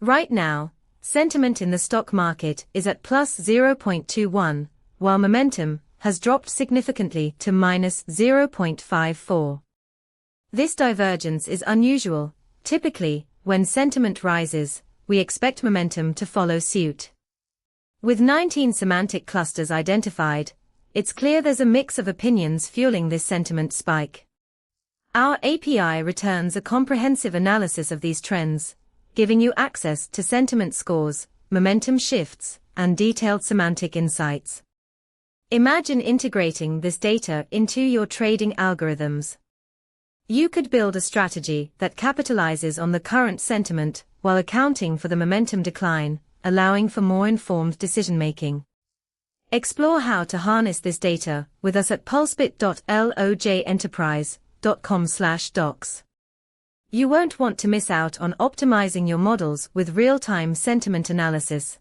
Right now, sentiment in the stock market is at plus 0.21, while momentum has dropped significantly to minus 0.54. This divergence is unusual. Typically, when sentiment rises, we expect momentum to follow suit. With 19 semantic clusters identified, it's clear there's a mix of opinions fueling this sentiment spike. Our API returns a comprehensive analysis of these trends, giving you access to sentiment scores, momentum shifts, and detailed semantic insights. Imagine integrating this data into your trading algorithms. You could build a strategy that capitalizes on the current sentiment while accounting for the momentum decline, allowing for more informed decision-making. Explore how to harness this data with us at pulsebit.lojenterprise.com/docs. You won't want to miss out on optimizing your models with real-time sentiment analysis.